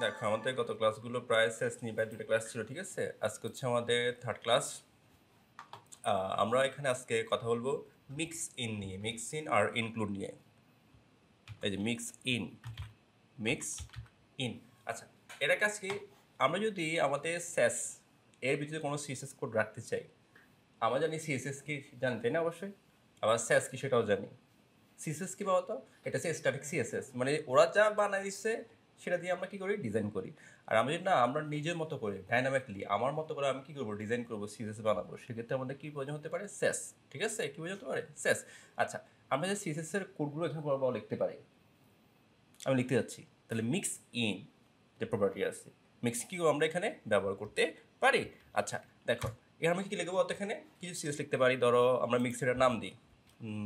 দেখো আমাদের গত ক্লাসগুলো প্রায় শেষ নিয়ে প্রায় 2টা ক্লাস ছিল, ঠিক আছে। আজকে হচ্ছে আমাদের 3rd ক্লাস। আমরা এখানে আজকে কথা বলবো মিক্স ইন নিয়ে, মিক্স ইন আর ইনক্লুড নিয়ে। এই যে মিক্স ইন। আচ্ছা, এটা কাজ কি, আমরা যদি আমাদের স্যাস এর ভিতরে কোনো সিএসএস কোড রাখতে চাই, আমরা জানি সিএসএস কি, জানতে না অবশ্যই, আবার স্যাস কি সেটাও জানি। সিএসএস কি বলতো, এটা হচ্ছে স্ট্যাটিক সিএসএস, মানে ওরা যা বানাই দিচ্ছে সেটা দিয়ে আমরা কী করি, ডিজাইন করি। আর আমি যদি না, আমরা নিজের মতো করে ডাইনামিকলি আমার মতো করে আমি কী করবো, ডিজাইন করবো, সিএসএস বানাবো, সেক্ষেত্রে আমাদের কী প্রয়োজন হতে পারে, স্যাস। ঠিক আছে, কী প্রয়োজন হতে পারে, স্যাস। আচ্ছা, আমরা যে সিএসএস এর কোডগুলো এখানে বড় লিখতে পারি, আমি লিখতে যাচ্ছি। তাহলে মিক্স ইন যে প্রপার্টি আছে, মিক্স কি আমরা এখানে ব্যবহার করতে পারি। আচ্ছা দেখো, এর আমি কী লিখবো, এখানে কিছু সিএস লিখতে পারি। ধরো আমরা মিক্সের নাম দিই,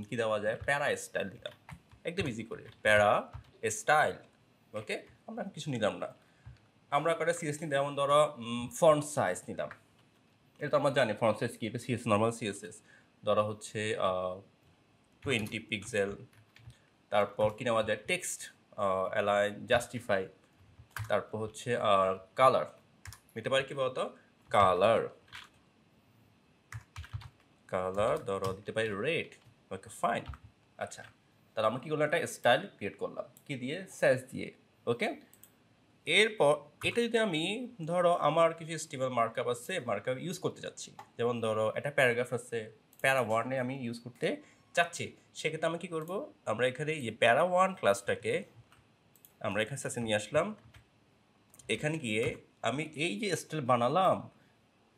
কী দেওয়া যায়, প্যারা স্টাইল দিলাম, একদম ইজি করে প্যারা স্টাইল। ওকে, আমরা কিছু নিলাম না, আমরা একটা সিএস নিই, যেমন ধরো ফন্ট সাইজ নিলাম। এটা তো আমরা জানি ফন্ট সাইজ কি, এটা সিএস, নর্মাল সিএসএস। ধরো হচ্ছে 20 পিক্সেল। তারপর কি নেওয়া যায়, টেক্সট অ্যালাইন, জাস্টিফাই। তারপর হচ্ছে কালার নিতে পারি, কি বলতো, কালার ধরো দিতে পারি রেড। Okay fine. আচ্ছা, তাহলে আমরা কী করলাম, একটা স্টাইল ক্রিয়েট করলাম, কি দিয়ে, স্যাস দিয়ে। ওকে, এরপর এটা যদি আমি ধরো আমার কিছু স্টিমাল মার্কআপ আছে, মার্কআপ ইউজ করতে চাচ্ছি, যেমন ধরো একটা প্যারাগ্রাফ আছে, প্যারা ওয়ানে আমি ইউজ করতে চাচ্ছি, সেক্ষেত্রে আমি কী করবো, আমরা এখানে এই প্যারা ওয়ান ক্লাসটাকে আমরা এখানে সাথে নিয়ে আসলাম। এখানে গিয়ে আমি এই যে স্টাইল বানালাম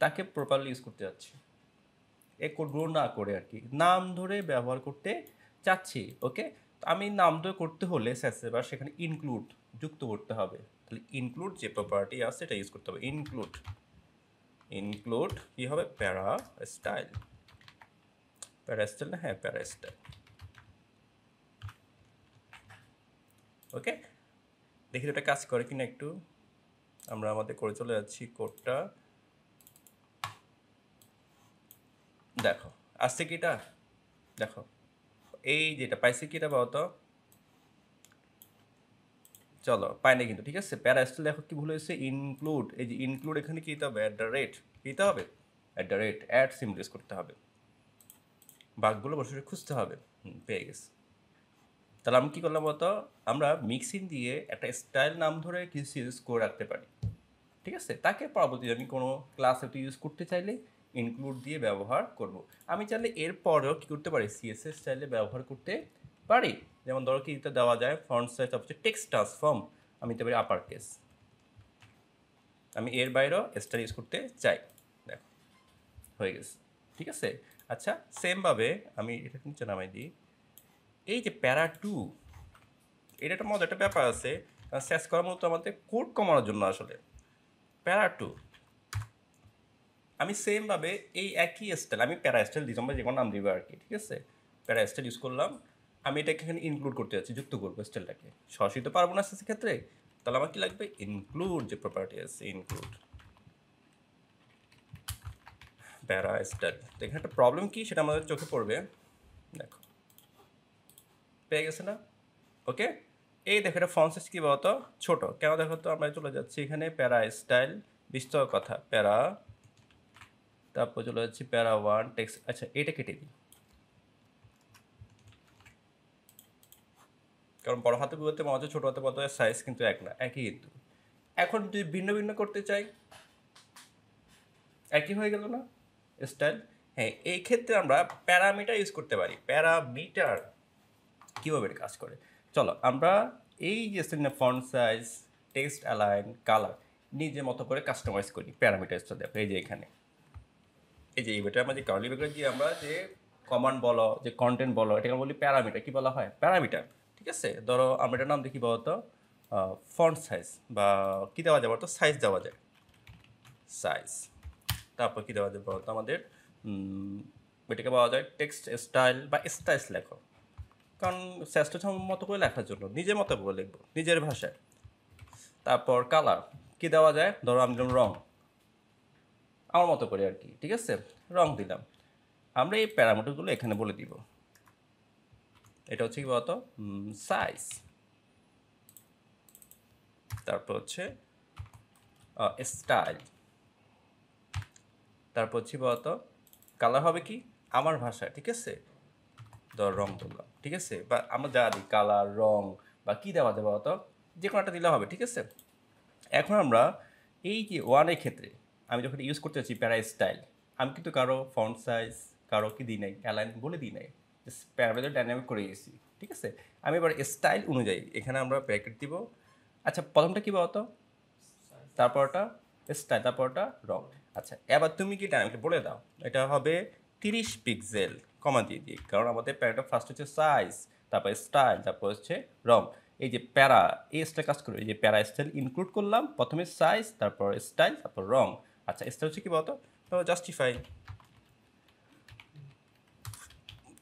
তাকে প্রপারলি ইউজ করতে যাচ্ছি, এই কোডগুলো না করে আর কি নাম ধরে ব্যবহার করতে চাচ্ছি। ওকে, তো আমি নাম ধরে করতে হলে এবার সেখানে ইনক্লুড যুক্ত করতে হবে। তাহলে ইনক্লুড যে প্রপার্টি আছে এটা ইউজ করতে হবে, ইনক্লুড কী হবে, প্যারা স্টাইল না, হ্যাঁ প্যারা স্টাইল। ওকে, দেখি এটা কাজ করে কিনা একটু। আমরা আমাদের করে চলে যাচ্ছি কোডটা, দেখো আসছে কি এটা, দেখো এই যেটা পাইছে কি এটা বলতো, চলো পাই না কিন্তু, ঠিক আছে। প্যারা স্টাইল দেখো কি ভুল হয়েছে, ইনক্লুড, এই যে ইনক্লুড এখানে কী দিতে হবে, দিতে হবে, অ্যাড সিম্বল ইউজ করতে হবে, বাগগুলো বসে খুঁজতে হবে। পেয়ে গেছে। তাহলে আমি কী করলাম বলতো, আমরা মিক্সিং দিয়ে একটা স্টাইল নাম ধরে কিছু ইউজ করে রাখতে পারি, ঠিক আছে। তাকে পরবর্তীতে আমি কোনো ক্লাসে ইউজ করতে চাইলে ইনক্লুড দিয়ে ব্যবহার করব। আমি চাইলে এরপরেও কী করতে পারি, সিএসএস স্টাইলে ব্যবহার করতে পারি। যেমন ধরো কি দিতে দেওয়া যায়, ফন্ট সাইজ হচ্ছে টেক্সট ট্রান্সফর্ম, আমি দিতে পারি আপার কেস। আমি এর বাইরেও স্টাইল ইউজ করতে চাই, দেখো হয়ে গেছে, ঠিক আছে। আচ্ছা, সেমভাবে আমি এটা নিচে নামাই দিই। এই যে প্যারা 2, এটা একটা মজার একটা ব্যাপার আছে, কারণ শেষ করার মতো আমাদের কোড কমানোর জন্য আসলে প্যারা 2 আমি সেমভাবে এই একই স্টাইল, আমি প্যারা স্টাইল দিই, আমরা যে কোনো নাম দিব আর কি, ঠিক আছে। প্যারা স্টাইল ইউজ করলাম, আমি এটাকে এখানে ইনক্লুড করতে যাচ্ছি, যুক্ত করবো স্টাইলটাকে, সরাসরি তো পারবো না সেক্ষেত্রে। তাহলে আমার কি লাগবে, ইনক্লুড যে প্রপার্টি আছে, ইনক্লুড প্যারা স্টাইল। তো এখানে একটা প্রবলেম কি সেটা আমাদের চোখে পড়বে, দেখো পেয়ে গেছে না। ওকে, এই দেখো এটা ফন্ট সাইজ কী বলতো, ছোটো কেন দেখো তো। আমরা চলে যাচ্ছি এখানে প্যারা স্টাইল, বিস্তর কথা, প্যারা, তারপর চলে যাচ্ছি প্যারা ওয়ান টেক্সট। আচ্ছা, এটা কেটে দিই, কারণ বড় হাতে বলতে মজা, ছোটো হাতে বলতে সাইজ কিন্তু এক না, একই কিন্তু। এখন যদি ভিন্ন ভিন্ন করতে চাই, একই হয়ে গেল না স্টাইল। হ্যাঁ, এই ক্ষেত্রে আমরা প্যারামিটার ইউজ করতে পারি। প্যারামিটার কীভাবে এটা কাজ করে, চলো আমরা এই যে font size, text align, colour নিজের মতো করে কাস্টমাইজ করি। প্যারামিটারটা দেখো এই যে এখানে, এই যে এটা আমরা যে কার্লি ব্র্যাকেট দিয়ে আমরা যে কমান্ড বলো, যে কন্টেন্ট বলো, এটাকে বলি প্যারামিটার। কী বলা হয়, প্যারামিটার, ঠিক আছে। ধরো আমরা এটার নাম দেখি বলতো ফন্ট সাইজ, বা কী দেওয়া যায় বলতো, সাইজ দেওয়া যায়, সাইজ। তারপর কী দেওয়া যায় বলতো, আমাদের এটাকে পাওয়া যায় টেক্সট স্টাইল বা স্টাইলস লেখো, কারণ চেষ্টা মতো করে লেখার জন্য নিজের মতো করে লিখবো, নিজের ভাষায়। তারপর কালার কী দেওয়া যায়, ধরো আমি দিলাম রং, আমার মতো করে আর কি, ঠিক আছে, রং দিলাম। আমরা এই প্যারামিটারগুলো এখানে বলে দিব। এটা হচ্ছে কি বলতো, সাইজ। তারপর হচ্ছে স্টাইল, তারপর হচ্ছে বলতো কালার হবে কি আমার ভাষায়, ঠিক আছে, ধর রং বললাম, ঠিক আছে, বা আমরা যা দিই কালার রং বা কী দেওয়া যাবে বলতো, যে কোনো একটা দিলে হবে, ঠিক আছে। এখন আমরা এই যে ওয়ানের ক্ষেত্রে আমি যখন ইউজ করতে যাচ্ছি প্যারা স্টাইল, আমি কিন্তু কারো ফন্ট সাইজ কারো কি দিই নাই, অ্যালাইন বলে দিই নাই, প্যারামিটার ডাইনামিক করে গেছি, ঠিক আছে। আমি এবার স্টাইল অনুযায়ী এখানে আমরা ব্র্যাকেট দিব। আচ্ছা প্রথমটা কী বলতো, তারপরটা স্টাইল, তারপরটা রং। আচ্ছা এবার তুমি কি ডাইনামিক বলে দাও, এটা হবে 30 পিক্সেল, কমা দিয়ে দিই, কারণ আমাদের প্যারাটা ফার্স্ট হচ্ছে সাইজ, তারপর স্টাইল, তারপর হচ্ছে রং। এই যে প্যারা এই স্টাইল কাজ করবে, এই যে প্যারা স্টাইল ইনক্লুড করলাম, প্রথমে সাইজ তারপর স্টাইল তারপর রং। আচ্ছা স্টাইল হচ্ছে কি বলতো, জাস্টিফাই,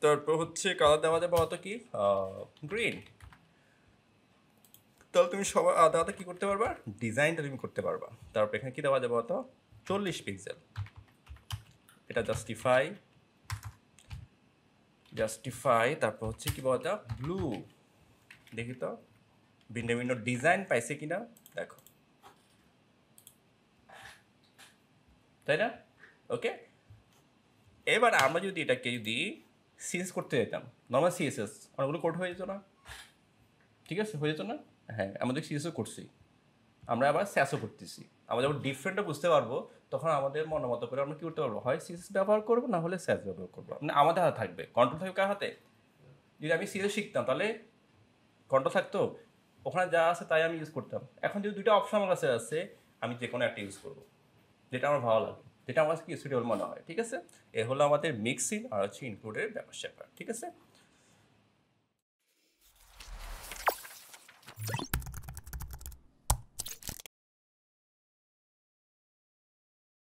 তারপর হচ্ছে কালার দেওয়া যাবে বলতো কি গ্রিন। তাহলে তুমি সবার আলাদা আলাদা কী করতে পারবা, ডিজাইনটা তুমি করতে পারবা। তারপর এখানে কী দেওয়া যাবে বলতো 40 পিক্সেল, এটা জাস্টিফাই, জাস্টিফাই, তারপর হচ্ছে কি বলতো ব্লু, দেখি তো ভিন্ন ভিন্ন ডিজাইন পাইছে কিনা দেখো, তাই না? ওকে, এবার আমরা যদি এটাকে যদি সিএস করতে যেতাম, নর্মাল সিএসএস অনেকগুলো কোড হয়ে যেত না, ঠিক আছে, হয়ে যেত না? হ্যাঁ আমাদের সিএসও করছি, আমরা আবার স্যাসও করতেছি। আমরা যখন ডিফারেন্টটা বুঝতে পারবো তখন আমাদের মতো করে আমরা কী করতে পারবো, হয় সিএস ব্যবহার করবো না হলে স্যাস ব্যবহার করবো, মানে আমাদের হাতে থাকবে, কন্ট্রোল থাকবে কার হাতে। যদি আমি সিএস শিখতাম তাহলে কন্ট্রোল থাকতো, ওখানে যা আছে তাই আমি ইউজ করতাম। এখন যদি দুটো অপশন আমার কাছে আছে, আমি যে কোনো একটা ইউজ করবো, যেটা আমার ভালো লাগে, যেটা আমার কাছে কি সুইটেবল মনে হয়, ঠিক আছে। এ হলো আমাদের মিক্সিং আর হচ্ছে ইনক্লুডের ব্যাপার স্যাপার, ঠিক আছে।